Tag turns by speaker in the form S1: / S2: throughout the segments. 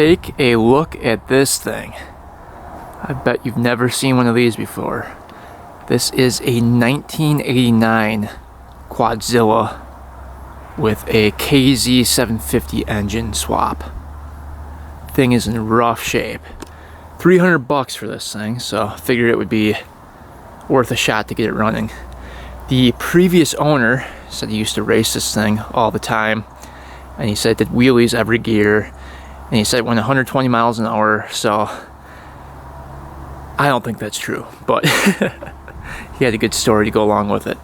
S1: Take a look at this thing. I bet you've never seen one of these before. This is a 1989 Quadzilla with a KZ 750 engine swap. Thing is in rough shape. $300 for this thing, so I figured it would be worth a shot to get it running. The previous owner said he used to race this thing all the time, and he said it did wheelies every gear, and he said it went 120 miles an hour, so I don't think that's true, but he had a good story to go along with it.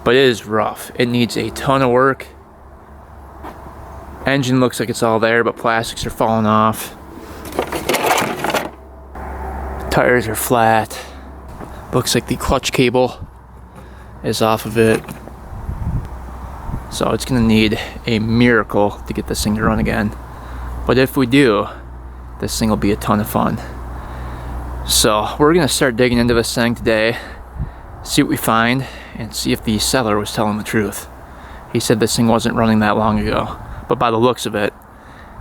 S1: But it is rough. It needs a ton of work. Engine looks like it's all there, but plastics are falling off. Tires are flat. Looks like the clutch cable is off of it. So it's gonna need a miracle to get this thing to run again. But if we do, this thing will be a ton of fun. So we're gonna start digging into this thing today, see what we find, and see if the seller was telling the truth. He said this thing wasn't running that long ago, but by the looks of it,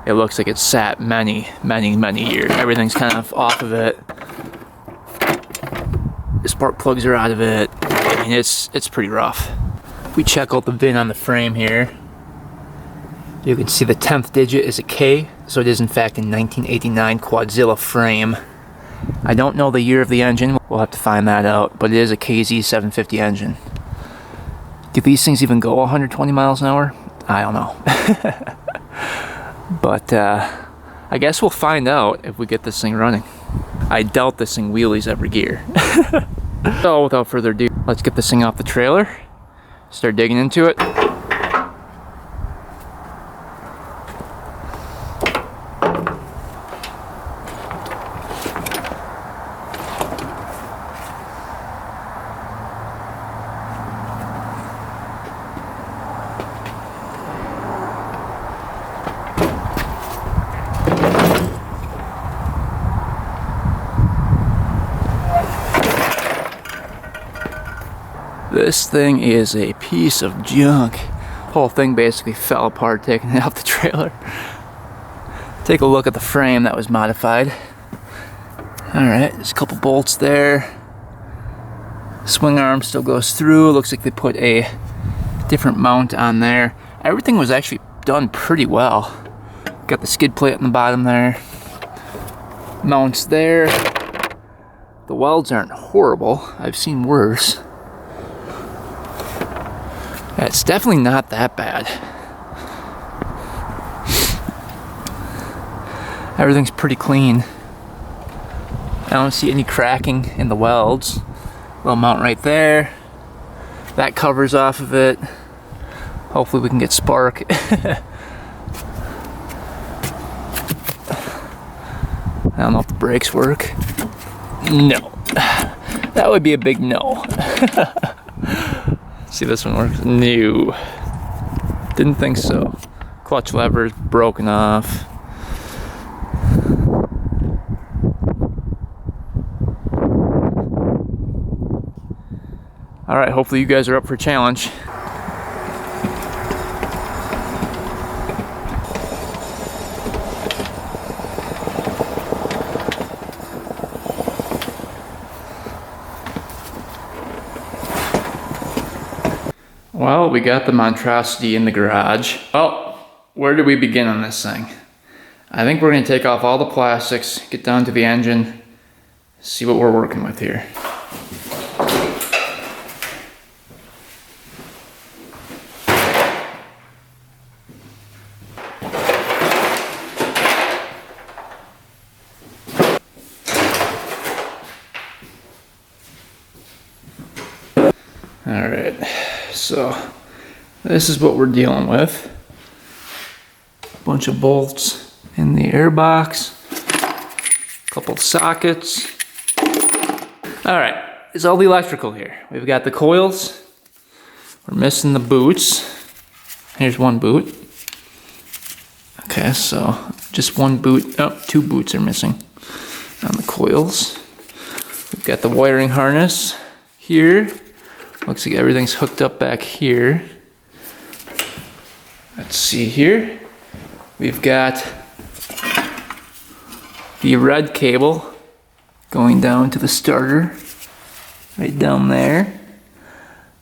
S1: it looks like it's sat many years. Everything's kind of off of it. The spark plugs are out of it. I mean, it's pretty rough. If we check out the VIN on the frame here, you can see the 10th digit is a K, so it is in fact a 1989 Quadzilla frame. I don't know the year of the engine, we'll have to find that out, but it is a KZ 750 engine. Do these things even go 120 miles an hour? I don't know. But I guess we'll find out if we get this thing running. I doubt this thing wheelies every gear. So without further ado, let's get this thing off the trailer, start digging into it. This thing is a piece of junk. The whole thing basically fell apart taking it off the trailer. Take a look at the frame that was modified. Alright, there's a couple bolts there. Swing arm still goes through. Looks like they put a different mount on there. Everything was actually done pretty well. Got the skid plate on the bottom there. Mounts there. The welds aren't horrible. I've seen worse. Yeah, it's definitely not that bad. Everything's pretty clean. I don't see any cracking in the welds. Little mount right there. That covers off of it. Hopefully we can get spark. I don't know if the brakes work. No. That would be a big no. See, this one works? No. Didn't think so. Clutch lever's broken off. Alright, hopefully you guys are up for a challenge. Well, we got the monstrosity in the garage. Oh, where do we begin on this thing? I think we're going to take off all the plastics, get down to the engine, see what we're working with here. Alright, so this is what we're dealing with. A bunch of bolts in the air box, a couple of sockets. Alright, it's all the electrical here. We've got the coils, we're missing the boots. Here's one boot. Okay, so just one boot, oh, two boots are missing on the coils. We've got the wiring harness here. Looks like everything's hooked up back here. Let's see here. We've got the red cable going down to the starter, right down there.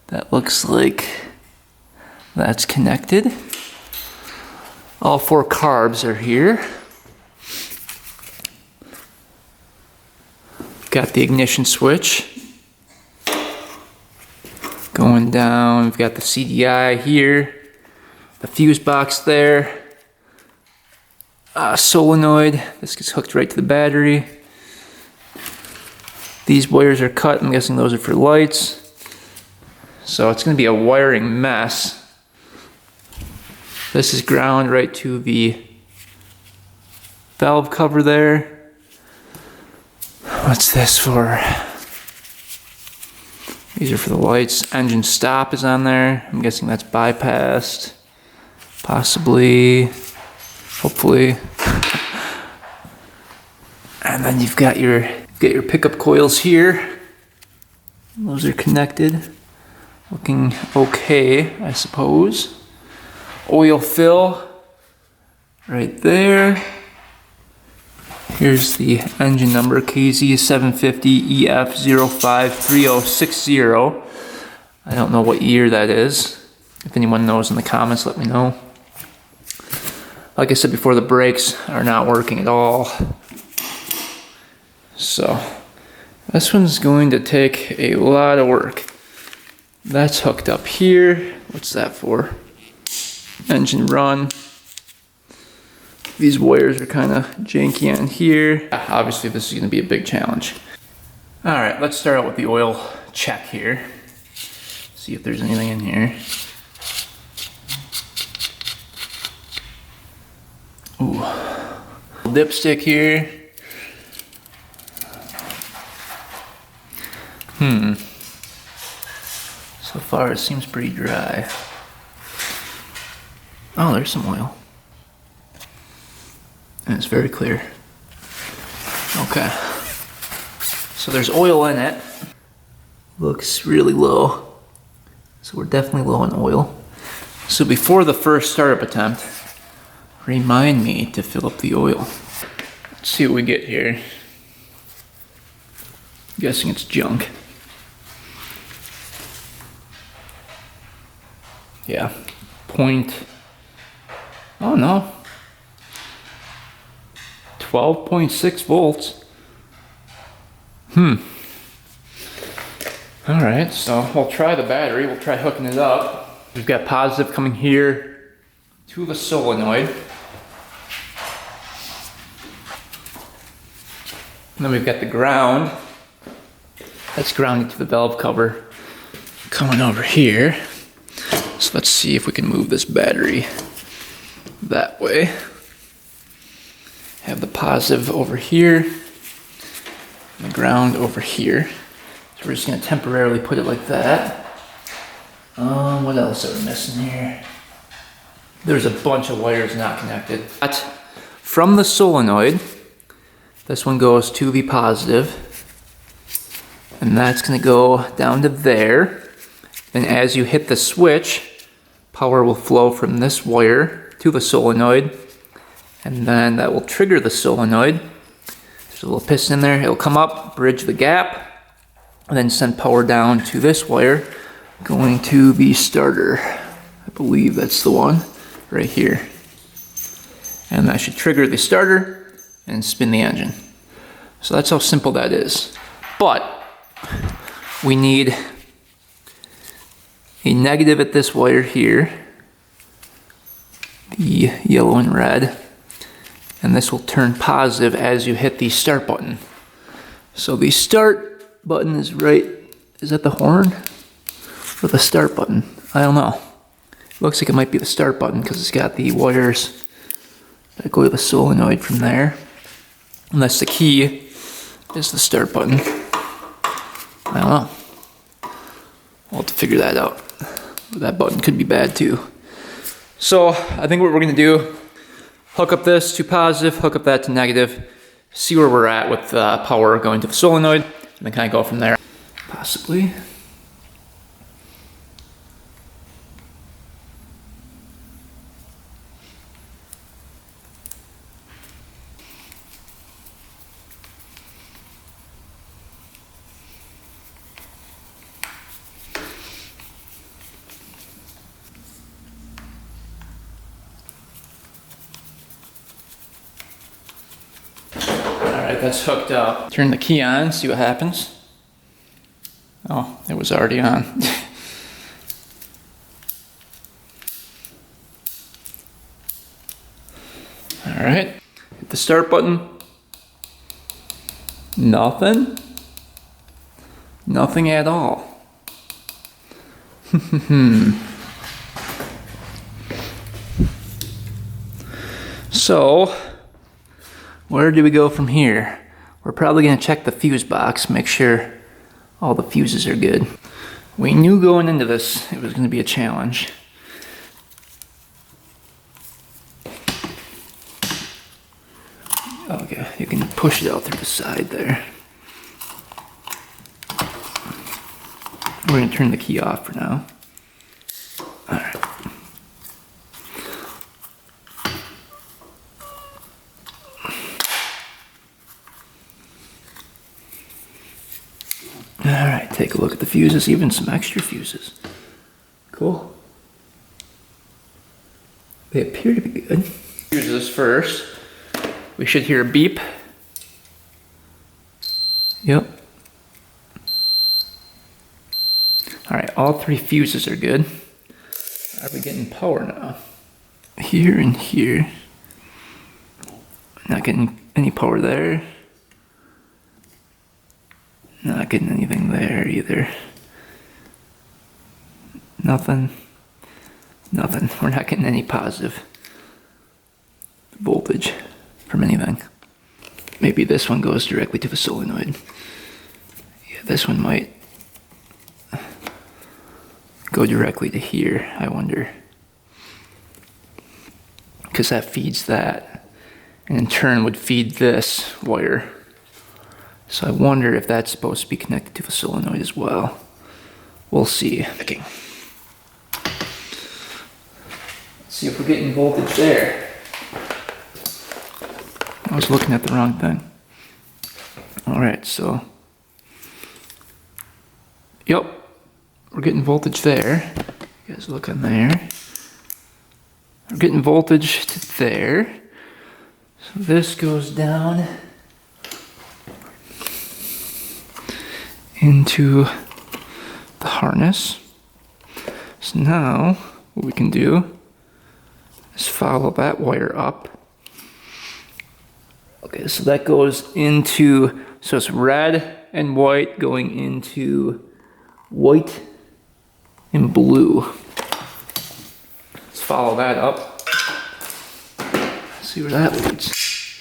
S1: That looks like that's connected. All 4 carbs are here. Got the ignition switch going down. We've got the CDI here, the fuse box there, solenoid. This gets hooked right to the battery. These wires are cut. I'm guessing those are for lights. So it's going to be a wiring mess. This is ground right to the valve cover there. What's this for? These are for the lights. Engine stop is on there. I'm guessing that's bypassed. Possibly. Hopefully. And then you've got your pickup coils here. Those are connected. Looking okay, I suppose. Oil fill right there. Here's the engine number, KZ750EF053060. I don't know what year that is. If anyone knows in the comments, let me know. Like I said before, the brakes are not working at all. So, this one's going to take a lot of work. That's hooked up here. What's that for? Engine run. These wires are kind of janky on here. Obviously this is going to be a big challenge. Alright, let's start out with the oil check here. See if there's anything in here. Ooh. Dipstick here. So far it seems pretty dry. Oh, there's some oil. And it's very clear. Okay. So there's oil in it. Looks really low. So we're definitely low on oil. So before the first startup attempt, remind me to fill up the oil. Let's see what we get here. I'm guessing it's junk. Yeah. Oh no. 12.6 volts. Alright, so we'll try the battery. We'll try hooking it up. We've got positive coming here to the solenoid. And then we've got the ground. That's grounded to the valve cover coming over here. So let's see if we can move this battery that way. Have the positive over here, and the ground over here. So we're just going to temporarily put it like that. What else are we missing here? There's a bunch of wires not connected. But from the solenoid, this one goes to the positive, and that's going to go down to there. And as you hit the switch, power will flow from this wire to the solenoid. And then that will trigger the solenoid. There's a little piston in there. It'll come up, bridge the gap, and then send power down to this wire going to the starter. I believe that's the one right here. And that should trigger the starter and spin the engine. So that's how simple that is. But we need a negative at this wire here, the yellow and red. And this will turn positive as you hit the start button. So the start button is right, is that the horn? Or the start button? I don't know. It looks like it might be the start button because it's got the wires that go to the solenoid from there. Unless the key is the start button. I don't know. We'll have to figure that out. That button could be bad too. So I think what we're going to do, hook up this to positive, hook up that to negative, see where we're at with power going to the solenoid, and then kind of go from there. Possibly. right, that's hooked up. Turn the key on, see what happens. Oh, it was already on. All right, hit the start button. Nothing. Nothing at all. So, where do we go from here? We're probably going to check the fuse box, make sure all the fuses are good. We knew going into this it was going to be a challenge. Okay, you can push it out through the side there. We're going to turn the key off for now. Alright. Alright, take a look at the fuses, even some extra fuses. Cool. They appear to be good. Fuses first. We should hear a beep. Yep. Alright, all three fuses are good. Are we getting power now? Here and here. Not getting any power there. Not getting anything there either. Nothing. Nothing. We're not getting any positive voltage from anything. Maybe this one goes directly to the solenoid. Yeah, this one might go directly to here, I wonder. Because that feeds that, and in turn would feed this wire. So I wonder if that's supposed to be connected to the solenoid as well. We'll see. Okay. Let's see if we're getting voltage there. I was looking at the wrong thing. Alright, so. Yep. We're getting voltage there. You guys look on there. We're getting voltage to there. So this goes down into the harness. So now what we can do is follow that wire up. Okay, so that goes into, so it's red and white going into white and blue. Let's follow that up. See where that leads.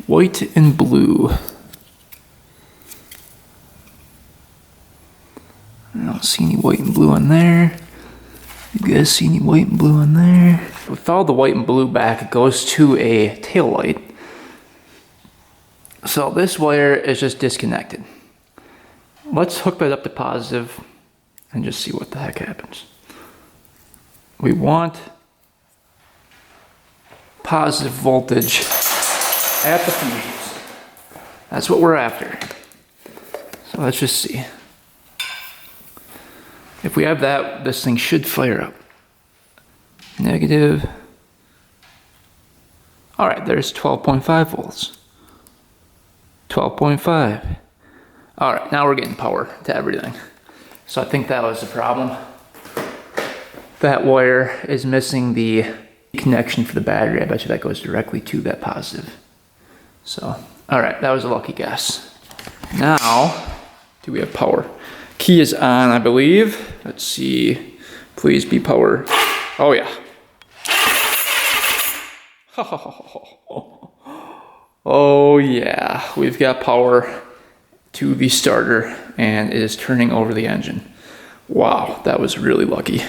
S1: White and blue. I don't see any white and blue on there. You guys see any white and blue on there? We follow the white and blue back, it goes to a tail light. So this wire is just disconnected. Let's hook that up to positive and just see what the heck happens. We want positive voltage at the fuses. That's what we're after. So let's just see. If we have that, this thing should fire up. Negative. Alright, there's 12.5 volts. 12.5. Alright, now we're getting power to everything. So I think that was the problem. That wire is missing the connection for the battery. I bet you that goes directly to that positive. So, alright, that was a lucky guess. Now, do we have power? Key is on, I believe. Let's see. Please be power. Oh yeah. Oh yeah, we've got power to the starter and it is turning over the engine. Wow, that was really lucky.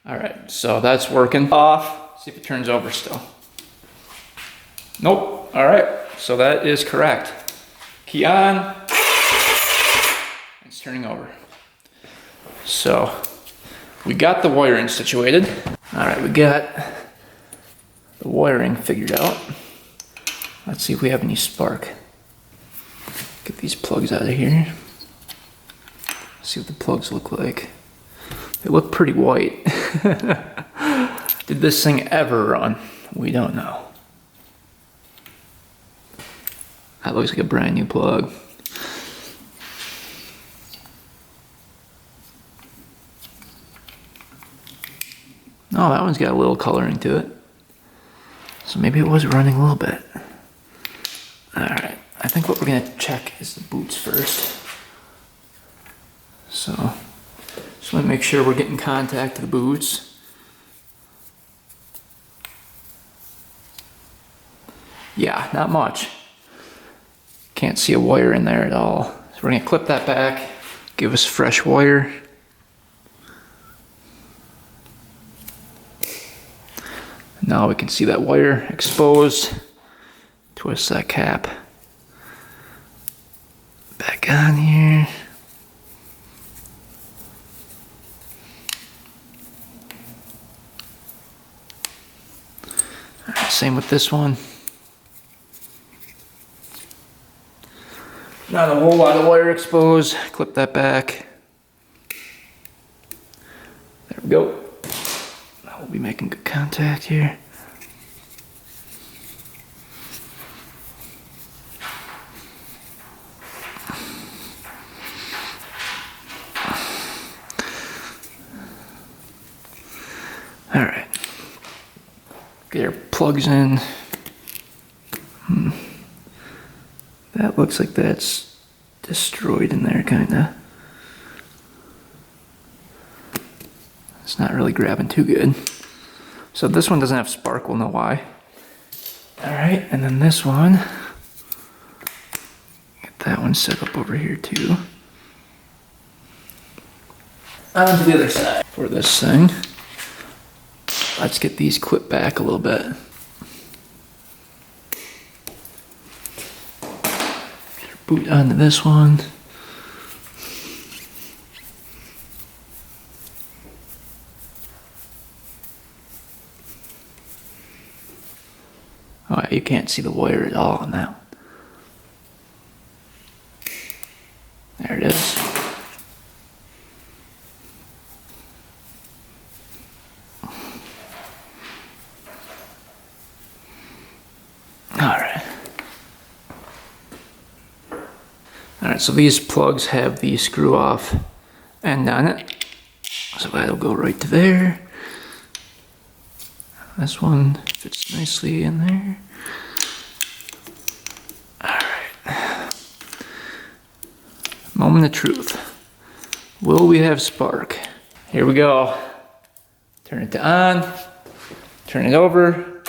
S1: Alright, so that's working. Off. See if it turns over still. Nope. Alright, so that is correct. Key on. It's turning over. So, we got the wiring situated. Alright, we got the wiring figured out. Let's see if we have any spark. Get these plugs out of here. See what the plugs look like. They look pretty white. Did this thing ever run? We don't know. That looks like a brand new plug. Oh, that one's got a little coloring to it. So maybe it was running a little bit. Alright, I think what we're gonna check is the boots first. So, just wanna make sure we're getting contact to the boots. Yeah, not much. Can't see a wire in there at all. So we're gonna clip that back, give us fresh wire. Now we can see that wire exposed. Twist that cap back on here. All right, same with this one. Not a whole lot of wire exposed. Clip that back. There we go. We'll be making good contact here. All right. Get our plugs in. That looks like that's destroyed in there, kinda. It's not really grabbing too good. So this one doesn't have spark, we'll know why. All right, and then this one, get that one set up over here too. On to the other side. For this thing, let's get these clipped back a little bit. Boot onto this one. Oh, you can't see the wire at all on that one. There it is. Alright. Alright, so these plugs have the screw off end on it. So that'll go right to there. This one fits nicely in there. Alright. Moment of truth. Will we have spark? Here we go. Turn it to on. Turn it over.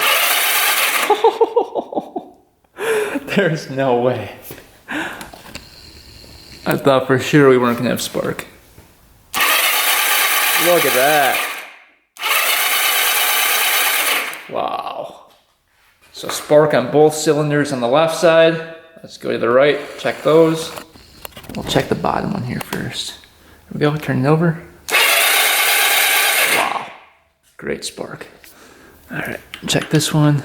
S1: There's no way. I thought for sure we weren't gonna have spark. Look at that. Wow. So spark on both cylinders on the left side. Let's go to the right, check those. We'll check the bottom one here first. Here we go, turn it over. Wow. Great spark. All right, check this one.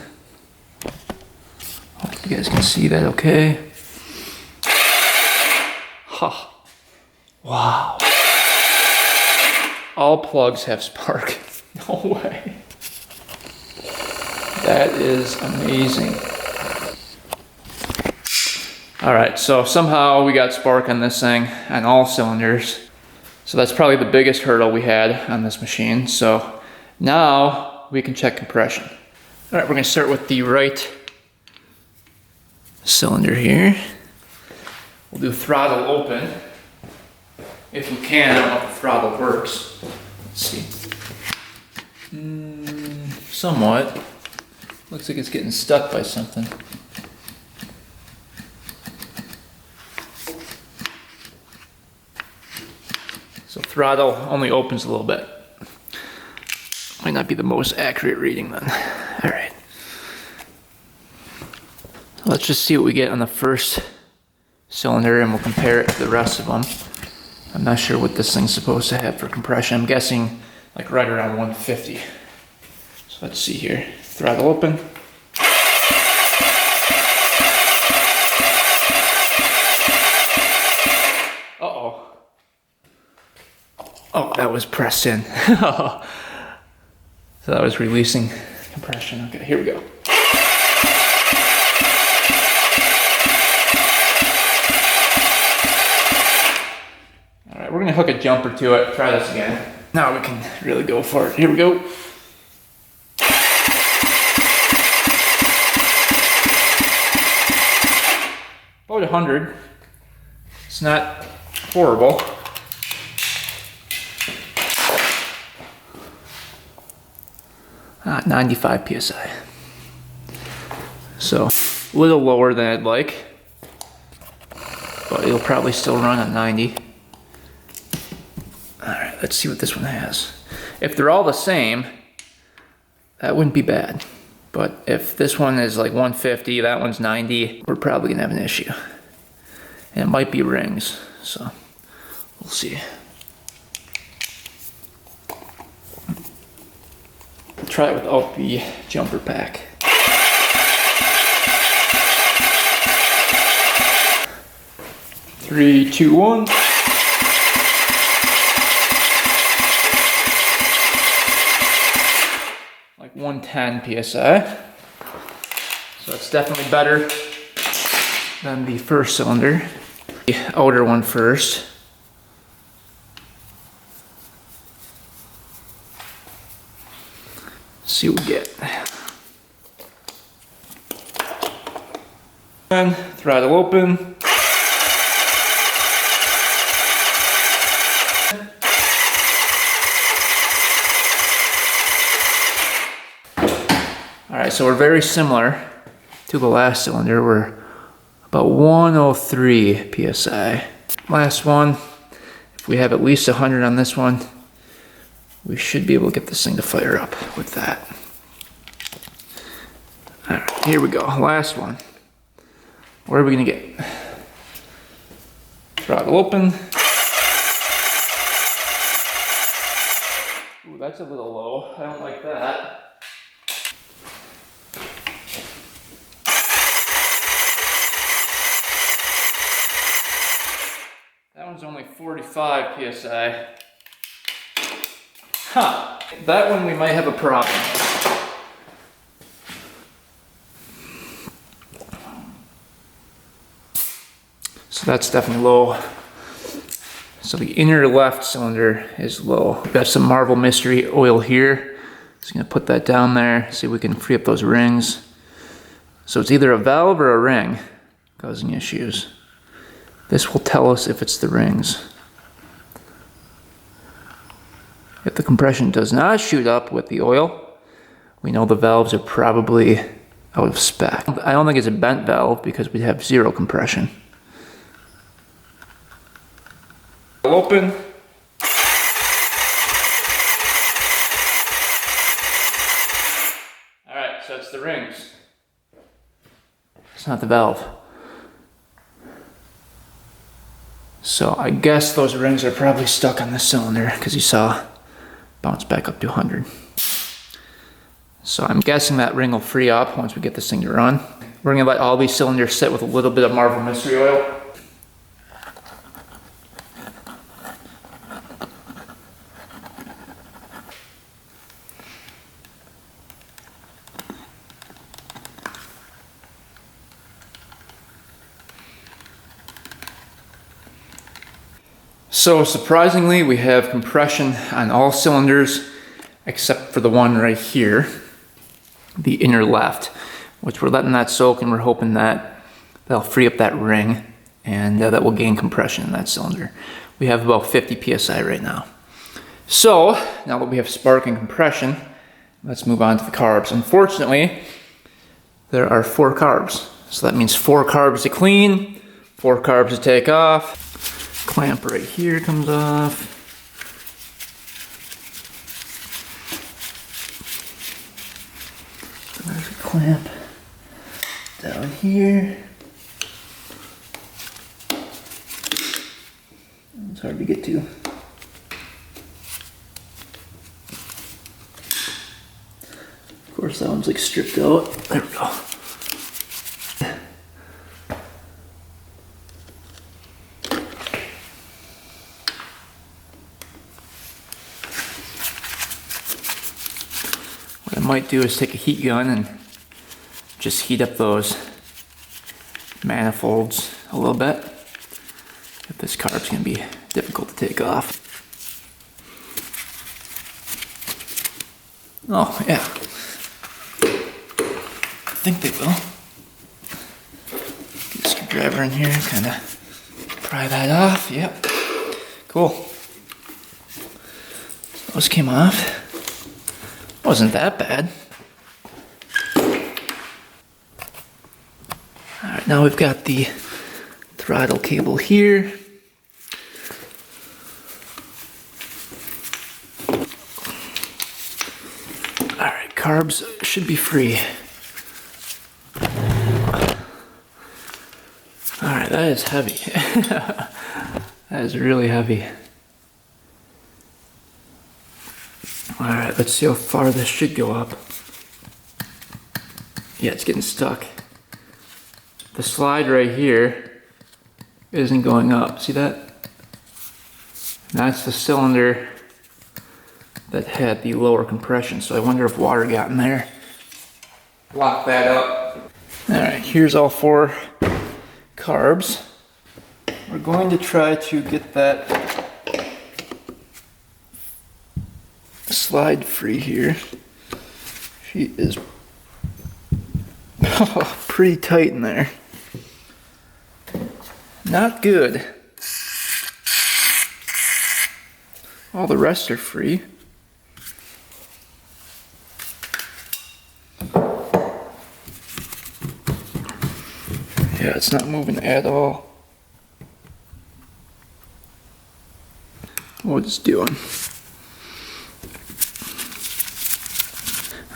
S1: Hope you guys can see that okay. Huh. Wow. All plugs have spark. No way. That is amazing. All right, so somehow we got spark on this thing on all cylinders. So that's probably the biggest hurdle we had on this machine. So now we can check compression. All right, we're gonna start with the right cylinder here. We'll do throttle open. If we can, I don't know if the throttle works. Let's see. Somewhat. Looks like it's getting stuck by something. So throttle only opens a little bit. Might not be the most accurate reading then. All right. Let's just see what we get on the first cylinder and we'll compare it to the rest of them. I'm not sure what this thing's supposed to have for compression. I'm guessing like right around 150. So let's see here. Throttle open. Uh-oh. Oh, that was pressed in. So that was releasing compression. Okay, here we go. All right, we're gonna hook a jumper to it. Try this again. Now we can really go for it. Here we go. About 100. It's not horrible. Not 95 psi. So a little lower than I'd like, but it'll probably still run at 90. All right, let's see what this one has. If they're all the same, that wouldn't be bad. But if this one is like 150, that one's 90, we're probably gonna have an issue. And it might be rings, so we'll see. We'll try it without the jumper pack. Three, two, one. Like 110 psi. So it's definitely better than the first cylinder. The outer one first. See what we get. And throttle open. Alright, so we're very similar to the last cylinder. We're about 103 psi. Last one, if we have at least 100 on this one, we should be able to get this thing to fire up with that. Alright, here we go. Last one. What are we gonna get? Throttle open. Ooh, that's a little low. I don't like that. That one's only 45 psi. Huh. That one we might have a problem. So that's definitely low. So the inner left cylinder is low. We've got some Marvel Mystery oil here. Just gonna put that down there, see if we can free up those rings. So it's either a valve or a ring causing issues. This will tell us if it's the rings. If the compression does not shoot up with the oil, we know the valves are probably out of spec. I don't think it's a bent valve because we have zero compression. Open. Alright, so it's the rings. It's not the valve. So I guess those rings are probably stuck on this cylinder because you saw bounce back up to 100. So I'm guessing that ring will free up once we get this thing to run. We're gonna let all these cylinders sit with a little bit of Marvel Mystery oil. So surprisingly, we have compression on all cylinders except for the one right here, the inner left, which we're letting that soak and we're hoping that that'll free up that ring and that will gain compression in that cylinder. We have about 50 psi right now. So now that we have spark and compression, let's move on to the carbs. Unfortunately, there are 4 carbs. So that means 4 carbs to clean, 4 carbs to take off. Clamp right here comes off. There's a clamp down here. It's hard to get to. Of course, that one's like stripped out. There we go. might do is take a heat gun and just heat up those manifolds a little bit. If this carb's gonna be difficult to take off. Oh yeah, I think they will. Get a screwdriver in here, kind of pry that off. Yep, cool. Those came off. Wasn't that bad. Alright, now we've got the throttle cable here. Alright, carbs should be free. Alright, that is heavy. That is really heavy. Alright, let's see how far this should go up. Yeah, it's getting stuck. The slide right here isn't going up. See that? That's the cylinder that had the lower compression. So I wonder if water got in there. Lock that up. Alright, here's all 4 carbs. We're going to try to get that slide free here. She is pretty tight in there. Not good. All the rest are free. Yeah, it's not moving at all. What it's doing.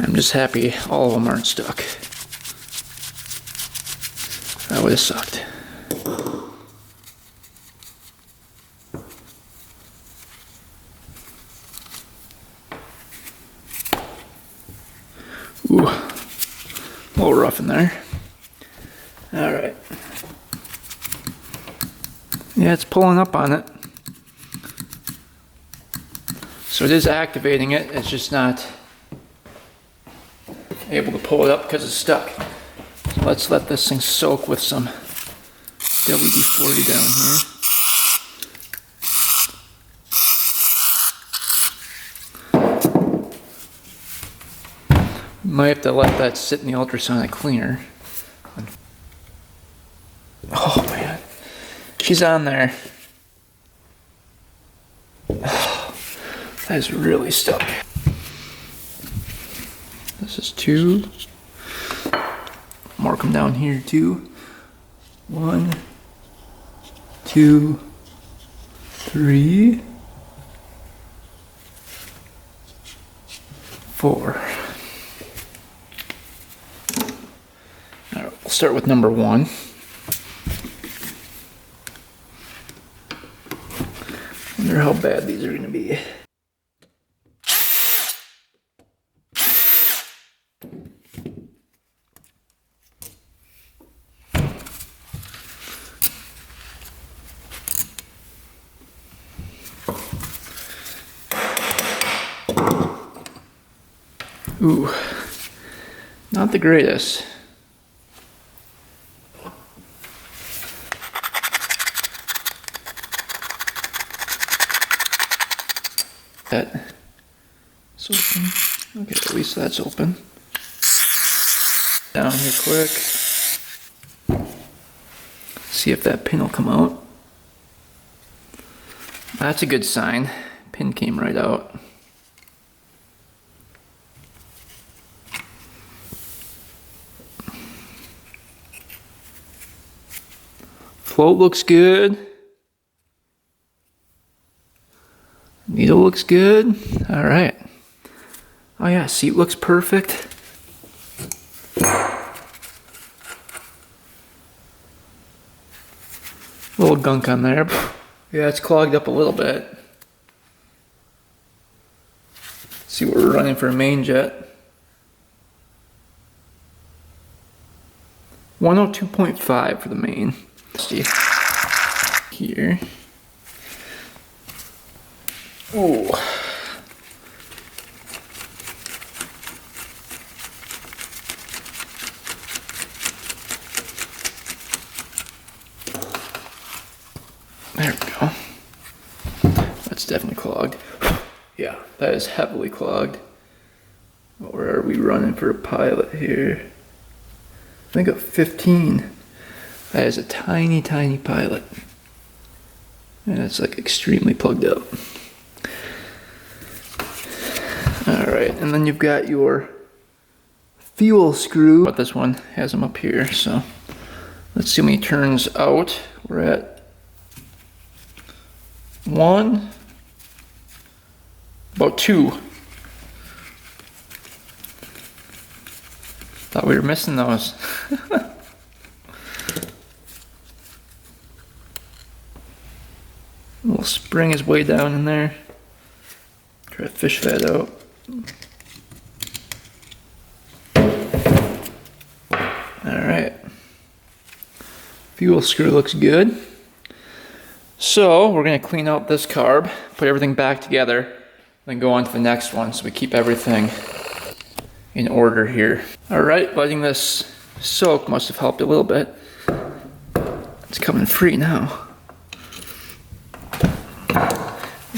S1: I'm just happy all of them aren't stuck. That would have sucked. Ooh, a little rough in there. Alright. Yeah, it's pulling up on it. So it is activating it, it's just not able to pull it up because it's stuck. So let's let this thing soak with some WD-40 down here. Might have to let that sit in the ultrasonic cleaner. Oh man, she's on there. Oh, that is really stuck. This is 2. More come down here too. 1, 2, 3, 4. Alright, we'll start with number 1. Wonder how bad these are going to be. Ooh, not the greatest. That's open. Okay, at least that's open. Down here quick. See if that pin will come out. That's a good sign. Pin came right out. Float looks good. Needle looks good. All right. Oh yeah, seat looks perfect. A little gunk on there. Yeah, it's clogged up a little bit. Let's see what we're running for a main jet. 102.5 for the main. Let's see here. Oh. yeah, that is heavily clogged. Where are we running for a pilot here? I think a 15. That is a tiny, tiny pilot. And it's like extremely plugged up. Alright, and then you've got your fuel screw. But this one has them up here, so let's see how many turns out. We're at 1, about 2. Thought we were missing those. A little spring is way down in there. Try to fish that out. Alright. Fuel screw looks good. So we're going to clean out this carb, put everything back together, then go on to the next one so we keep everything in order here. Alright, letting this soak must have helped a little bit. It's coming free now.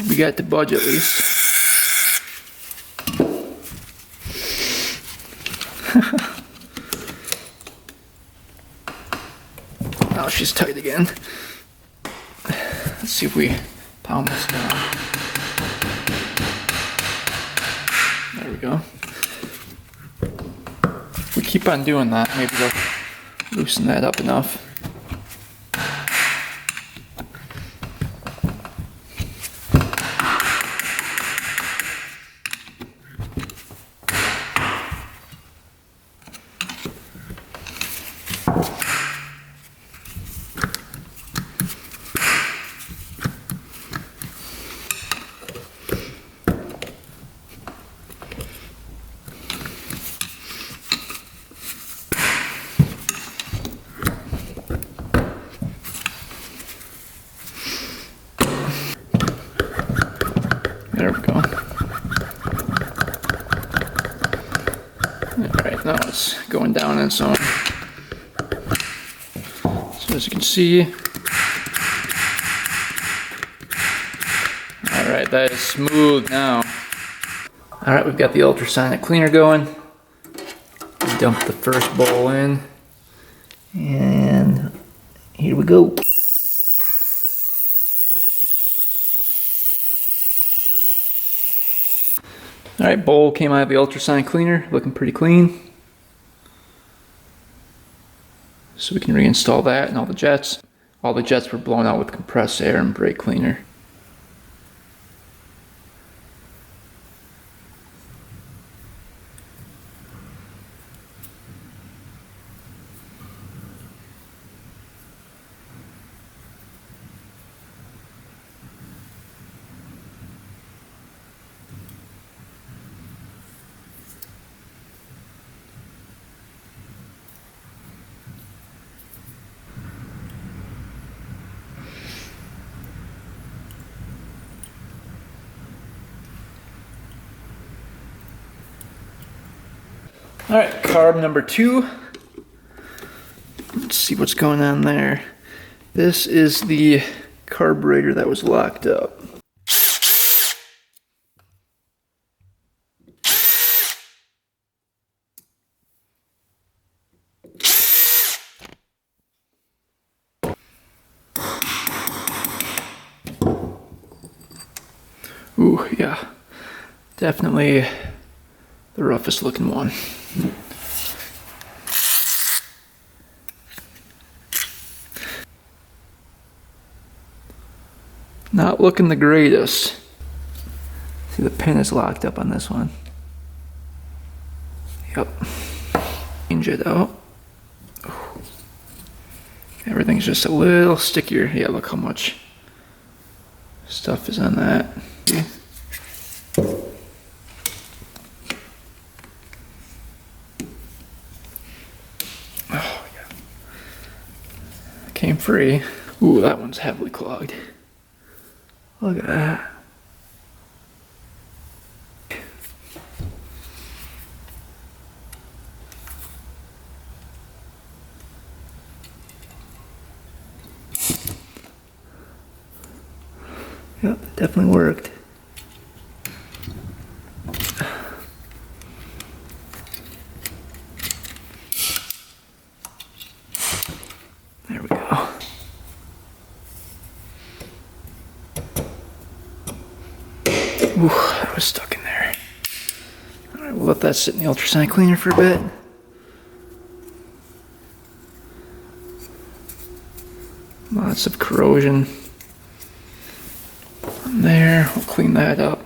S1: We got the budge at least. Now she's tight again. Let's see if we pound this down. There we go. If we keep on doing that, maybe we'll loosen that up enough. There we go. Alright, now it's going down in its own. So as you can see, alright, that is smooth now. Alright, we've got the ultrasonic cleaner going. Dump the first bowl in. And here we go. Alright, bowl came out of the ultrasonic cleaner, looking pretty clean. So we can reinstall that and all the jets. All the jets were blown out with compressed air and brake cleaner. Alright, carb number 2. Let's see what's going on there. This is the carburetor that was locked up. Ooh, yeah. Definitely the roughest looking one. Not looking the greatest. See, the pin is locked up on this one. Yep. Change it out. Everything's just a little stickier. Yeah, look how much stuff is on that. See? Oh, yeah. Came free. Ooh, that one's heavily clogged. Look at that. Yep, it definitely worked. Ooh, that was stuck in there. All right, we'll let that sit in the ultrasonic cleaner for a bit. Lots of corrosion on there. We'll clean that up.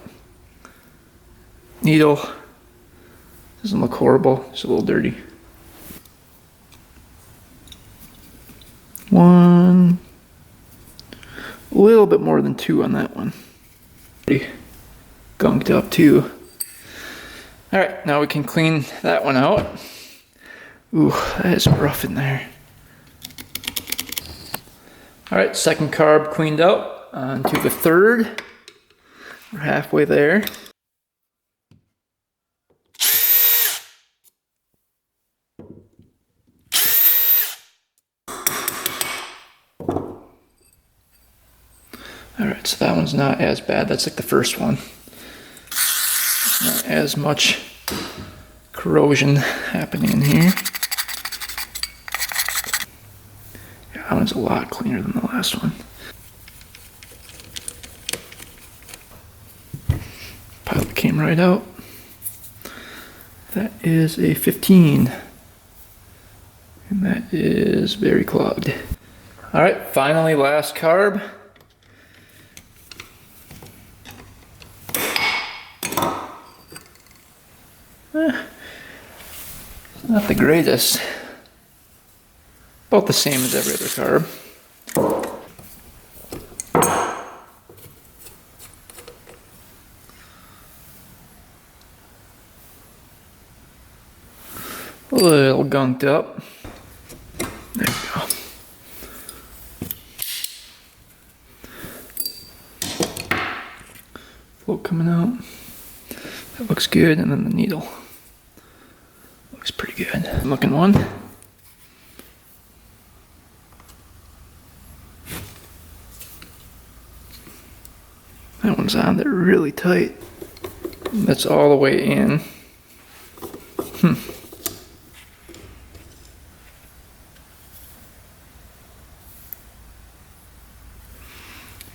S1: Needle doesn't look horrible, it's a little dirty. One, a little bit more than 2 on that one. Pretty gunked up too. All right, now we can clean that one out. Ooh, that is rough in there. All right, second carb cleaned out. On to the third. We're halfway there. All right, so that one's not as bad. That's like the first one. Not as much corrosion happening in here. Yeah, that one's a lot cleaner than the last one. Pilot came right out. That is a 15. And that is very clogged. All right, finally last carb. Not the greatest. About the same as every other carb. A little gunked up. There we go. Float coming out. That looks good, and then the needle. Looks pretty good. Looking one. That one's on there really tight. That's all the way in.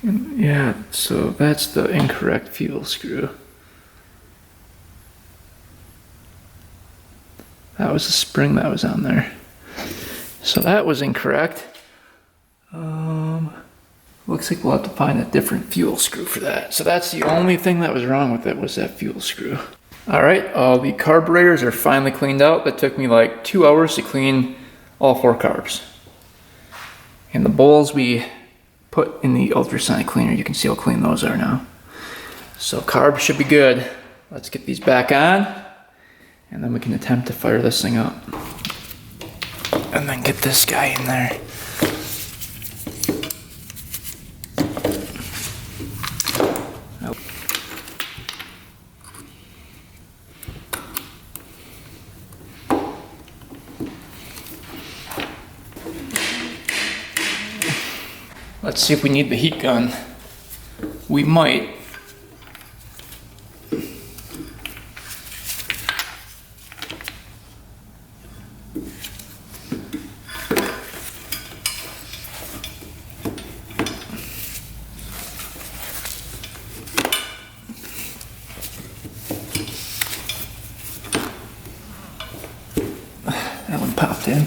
S1: And yeah, so that's the incorrect fuel screw. That was the spring that was on there. So that was incorrect. Looks like we'll have to find a different fuel screw for that. So that's the only thing that was wrong with it, was that fuel screw. All right, the carburetors are finally cleaned out. That took me like 2 hours to clean all 4 carbs. And the bowls we put in the ultrasonic cleaner, you can see how clean those are now. So carbs should be good. Let's get these back on, and then we can attempt to fire this thing up. And then get this guy in there. Let's see if we need the heat gun. We might. That one popped in.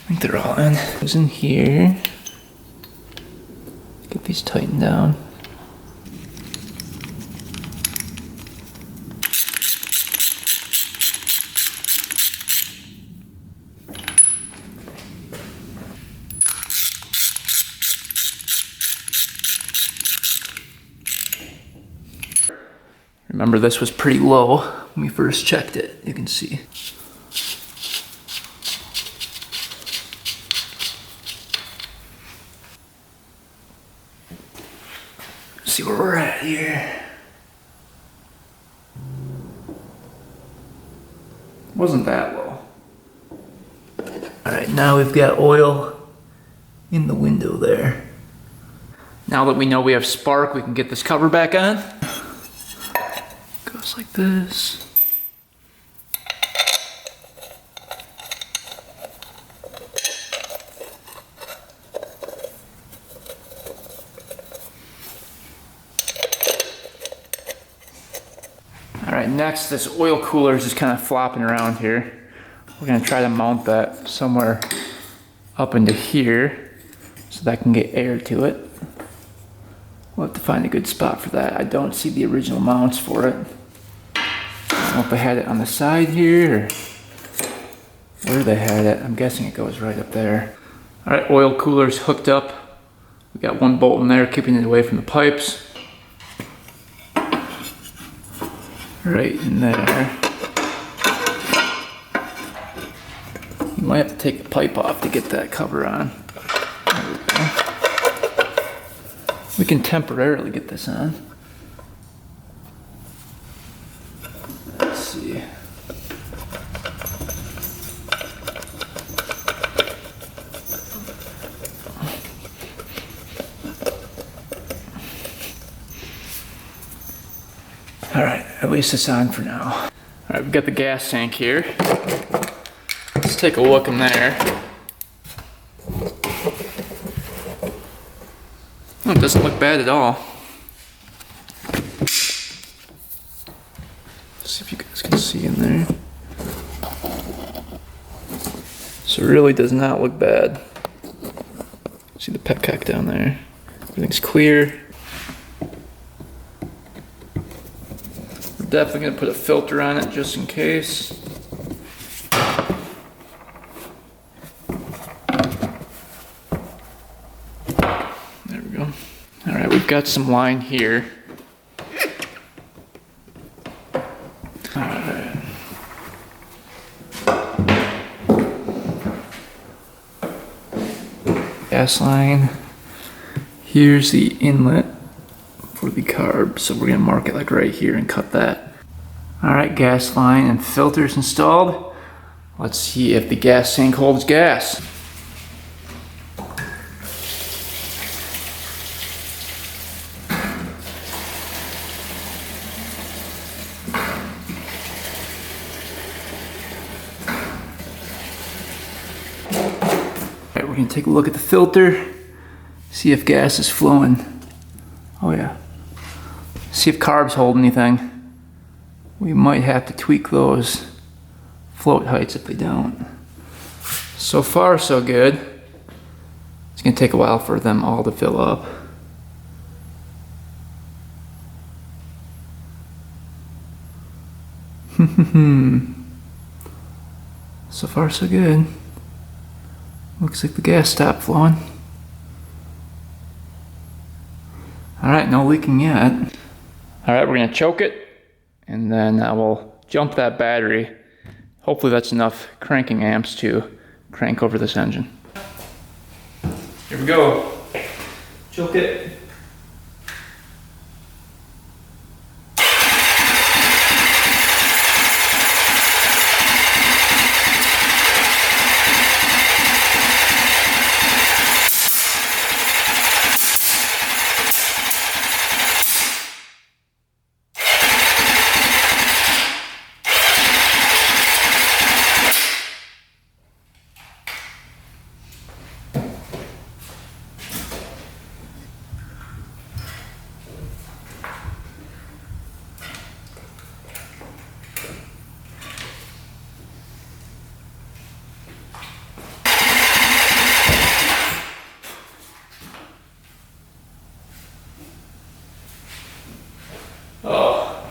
S1: I think they're all in. Goes in here. Get these tightened down. Remember, this was pretty low when we first checked it, you can see. See where we're at here. Wasn't that low. Alright, now we've got oil in the window there. Now that we know we have spark, we can get this cover back on. Goes like this. Alright, next, this oil cooler is just kind of flopping around here. We're going to try to mount that somewhere up into here so that I can get air to it. We'll have to find a good spot for that. I don't see the original mounts for it. I don't know if they had it on the side here or where they had it. I'm guessing it goes right up there. Alright, oil cooler's hooked up. We got one bolt in there keeping it away from the pipes. Right in there. You might have to take the pipe off to get that cover on. There we go. We can temporarily get this on. Let's see. All right, at least it's on for now. All right, we've got the gas tank here. Let's take a look in there. Oh, it doesn't look bad at all. Let's see if you guys can see in there. So it really does not look bad. See the petcock down there. Everything's clear. We're definitely going to put a filter on it just in case. There we go. Alright, we've got some line here. Alright. Gas line. Here's the inlet for the carb, so we're gonna mark it like right here and cut that. Alright, gas line and filters installed. Let's see if the gas tank holds gas. Alright, we're gonna take a look at the filter, see if gas is flowing. Oh yeah. See if carbs hold anything. We might have to tweak those float heights if they don't. So far, so good. It's gonna take a while for them all to fill up. So far, so good. Looks like the gas stopped flowing. Alright, no leaking yet. Alright, we're gonna choke it, and then I will jump that battery. Hopefully that's enough cranking amps to crank over this engine. Here we go. Choke it. Oh.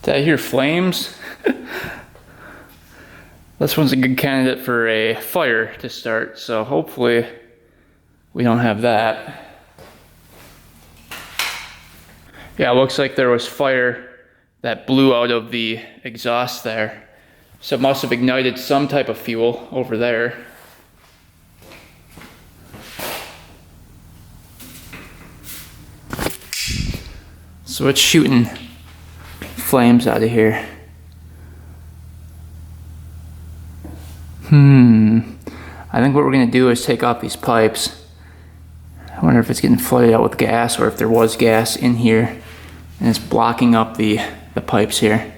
S1: Did I hear flames? This one's a good candidate for a fire to start, so hopefully we don't have that. Yeah, it looks like there was fire that blew out of the exhaust there. So it must have ignited some type of fuel over there. So it's shooting flames out of here. I think what we're gonna do is take off these pipes. I wonder if it's getting flooded out with gas or if there was gas in here and it's blocking up the pipes here.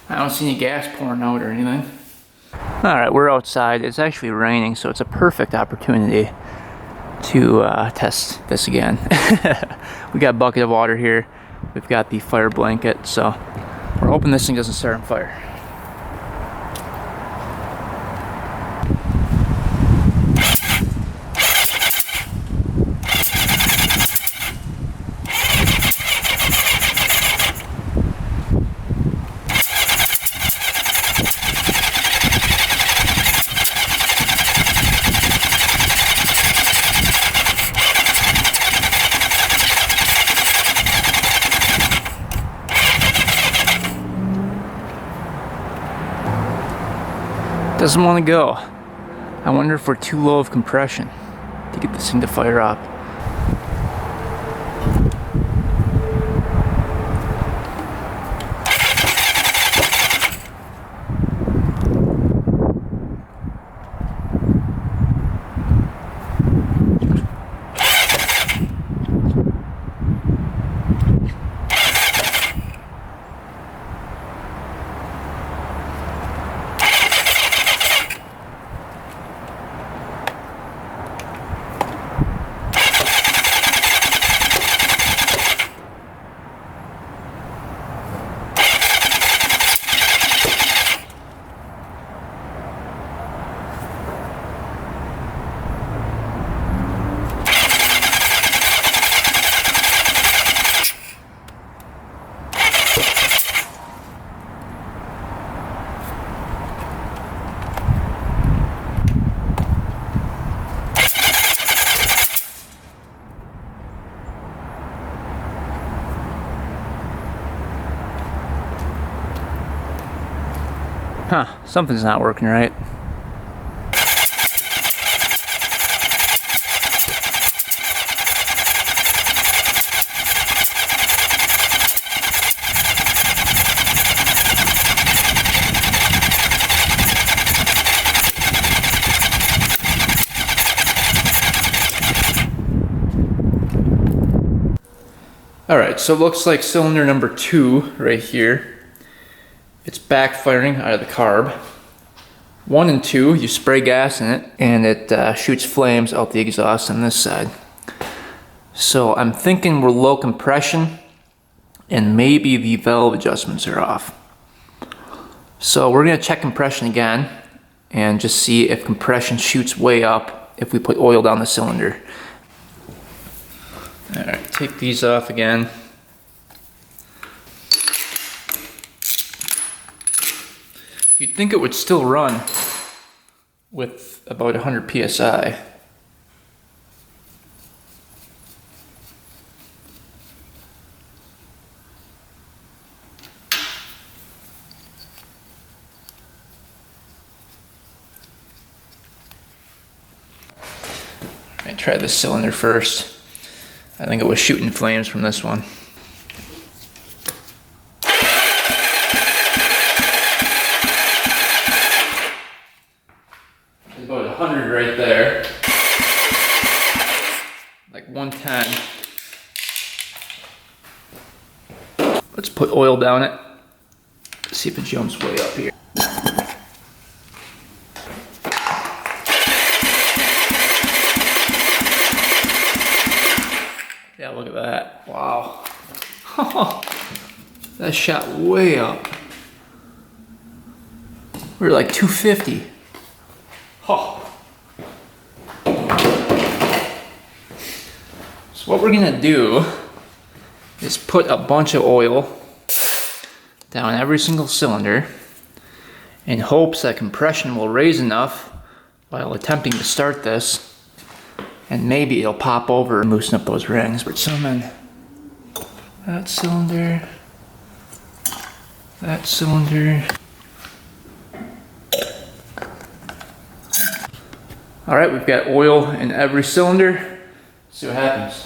S1: I don't see any gas pouring out or anything. Alright, we're outside. It's actually raining, so it's a perfect opportunity to test this again. We got a bucket of water here. We've got the fire blanket, so we're hoping this thing doesn't start on fire. Doesn't want to go. I wonder if we're too low of compression to get this thing to fire up. Huh, something's not working right. Alright, so it looks like cylinder number 2 right here. It's backfiring out of the carb. 1 and 2, you spray gas in it and it shoots flames out the exhaust on this side. So I'm thinking we're low compression and maybe the valve adjustments are off. So we're going to check compression again and just see if compression shoots way up if we put oil down the cylinder. Alright, take these off again. You'd think it would still run with about 100 psi. I try this cylinder first. I think it was shooting flames from this one. There's about 100 right there. Like 110. Let's put oil down it. See if it jumps way up here. Yeah, look at that. Wow. That shot way up. We're like 250. Oh. So what we're gonna do is put a bunch of oil down every single cylinder in hopes that compression will raise enough while attempting to start this, and maybe it'll pop over and loosen up those rings. Put some in that cylinder, that cylinder. All right, we've got oil in every cylinder. Let's see what happens.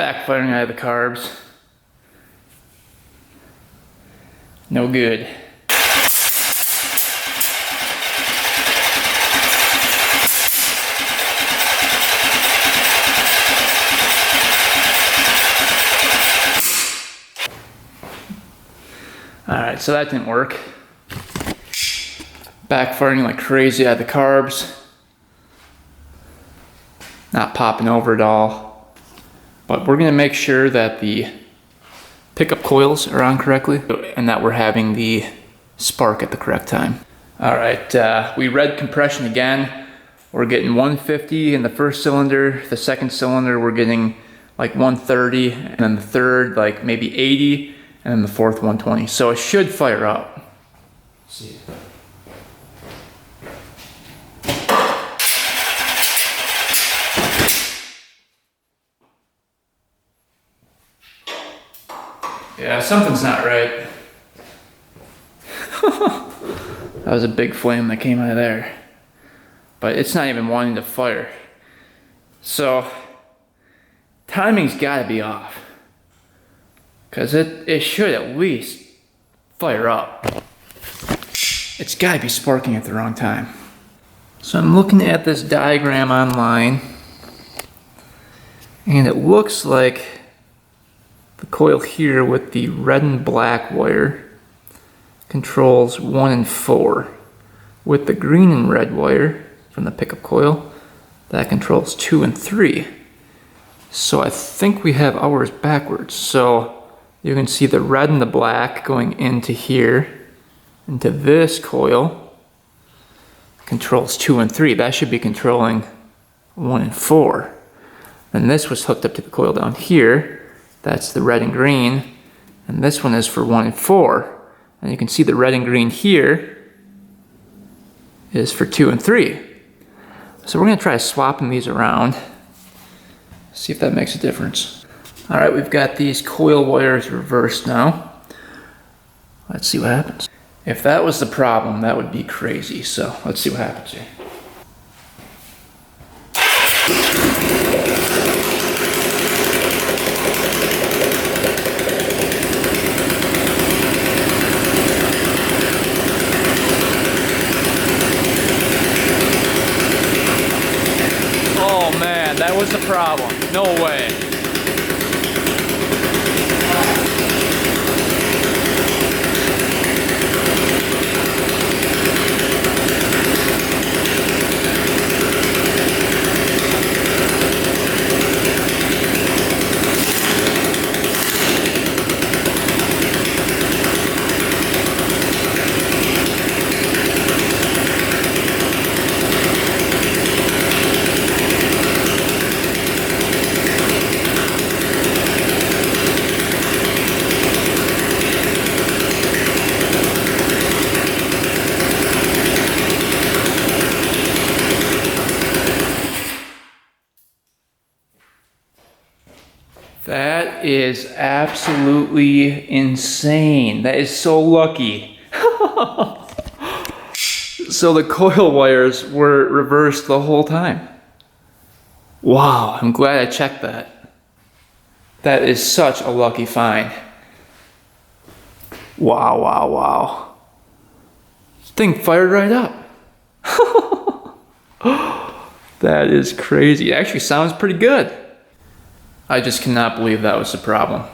S1: backfiring out of the carbs. No good. Alright, so that didn't work. Backfiring like crazy out of the carbs. Not popping over at all. But we're going to make sure that the pickup coils are on correctly and that we're having the spark at the correct time. Alright, we read compression again. We're getting 150 in the first cylinder. The second cylinder we're getting like 130, and then the third like maybe 80, and then the fourth 120. So it should fire up. Let's see. Yeah, something's not right. That was a big flame that came out of there. But it's not even wanting to fire. So, timing's gotta be off. Because it should at least fire up. It's gotta be sparking at the wrong time. So I'm looking at this diagram online. And it looks like the coil here with the red and black wire controls 1 and 4. With the green and red wire from the pickup coil, that controls 2 and 3. So I think we have ours backwards. So you can see the red and the black going into here, into this coil, controls 2 and 3. That should be controlling 1 and 4. And this was hooked up to the coil down here. That's the red and green. And this one is for 1 and 4. And you can see the red and green here is for 2 and 3. So we're going to try swapping these around. See if that makes a difference. Alright, we've got these coil wires reversed now. Let's see what happens. If that was the problem, that would be crazy. So let's see what happens here. Oh man, that was the problem. No way. That is absolutely insane. That is so lucky. So the coil wires were reversed the whole time. Wow, I'm glad I checked that. That is such a lucky find. Wow, wow, wow. This thing fired right up. That is crazy. It actually sounds pretty good. I just cannot believe that was the problem.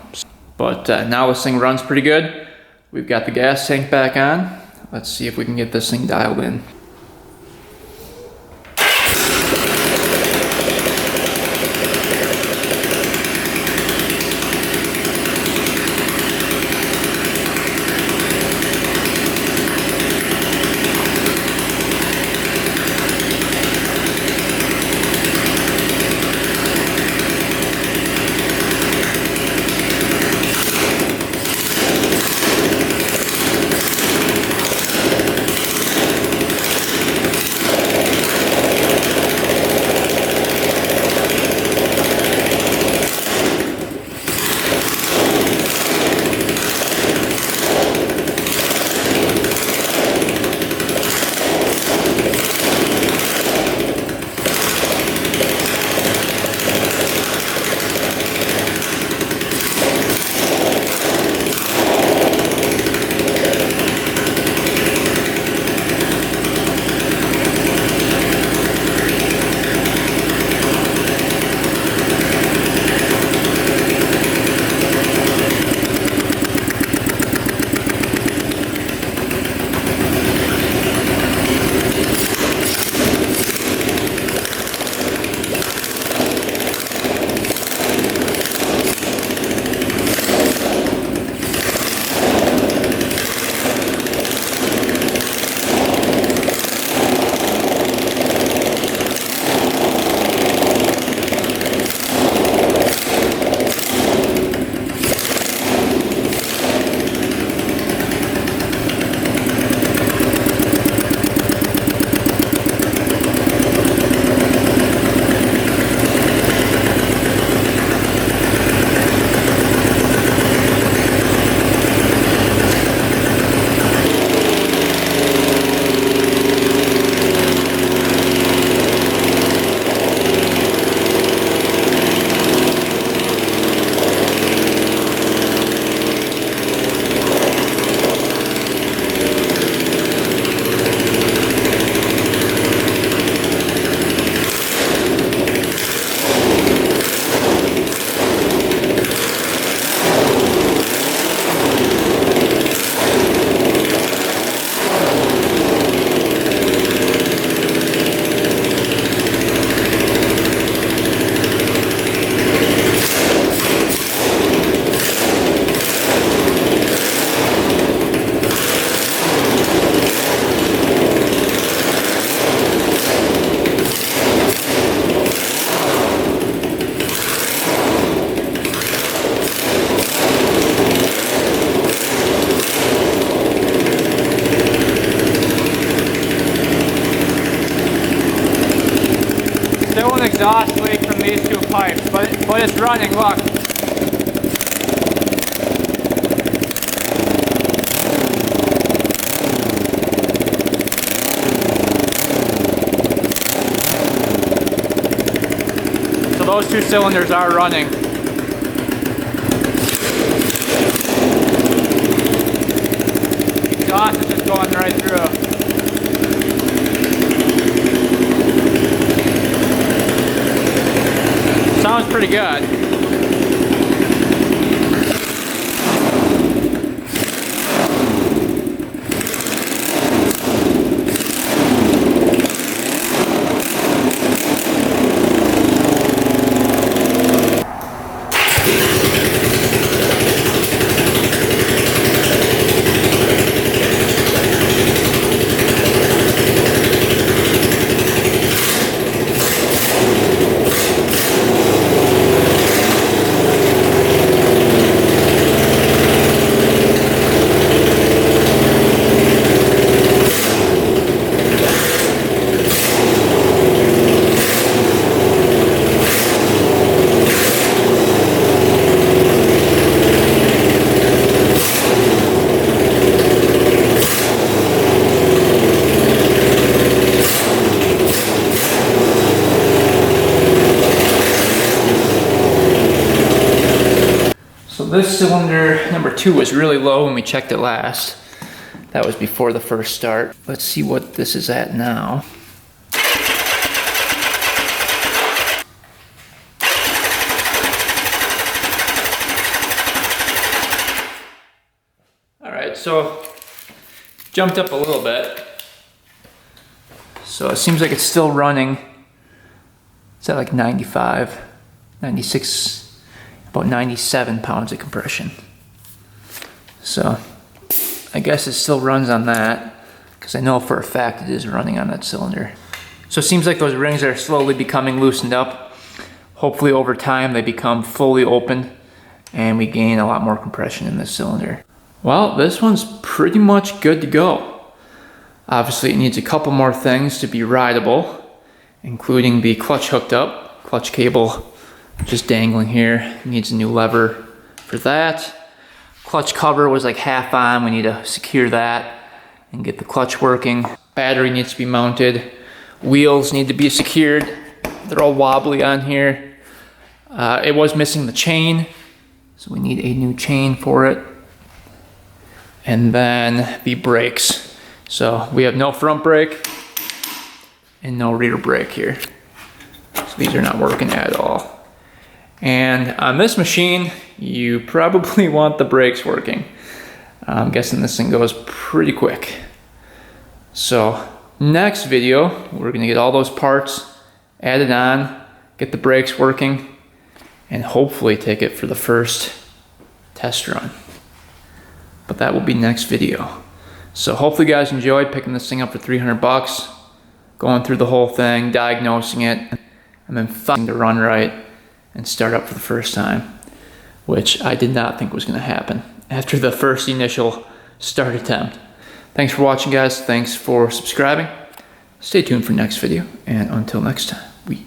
S1: But now this thing runs pretty good. We've got the gas tank back on. Let's see if we can get this thing dialed in. Still an exhaust leak from these two pipes, but it's running, look. So those two cylinders are running. Exhaust is just going right through. Sounds pretty good. So this cylinder number 2 was really low when we checked it last. That was before the first start. Let's see what this is at now. Alright, so jumped up a little bit. So it seems like it's still running. It's at like 95, 96, about 97 pounds of compression. So I guess it still runs on that, because I know for a fact it is running on that cylinder. So it seems like those rings are slowly becoming loosened up. Hopefully over time they become fully open and we gain a lot more compression in this cylinder. Well, this one's pretty much good to go. Obviously it needs a couple more things to be rideable, including the clutch hooked up, clutch cable just dangling here. It needs a new lever for that. Clutch cover was like half on. We need to secure that and get the clutch working. Battery needs to be mounted. Wheels need to be secured. They're all wobbly on here. It was missing the chain, so we need a new chain for it. And then the brakes. So we have no front brake and no rear brake here. So these are not working at all. And on this machine, you probably want the brakes working. I'm guessing this thing goes pretty quick. So next video, we're gonna get all those parts added on, get the brakes working, and hopefully take it for the first test run. But that will be next video. So hopefully you guys enjoyed picking this thing up for 300 bucks, going through the whole thing, diagnosing it, and then finding to run right and start up for the first time, which I did not think was going to happen after the first initial start attempt. Thanks for watching, guys. Thanks for subscribing. Stay tuned for next video, and until next time, we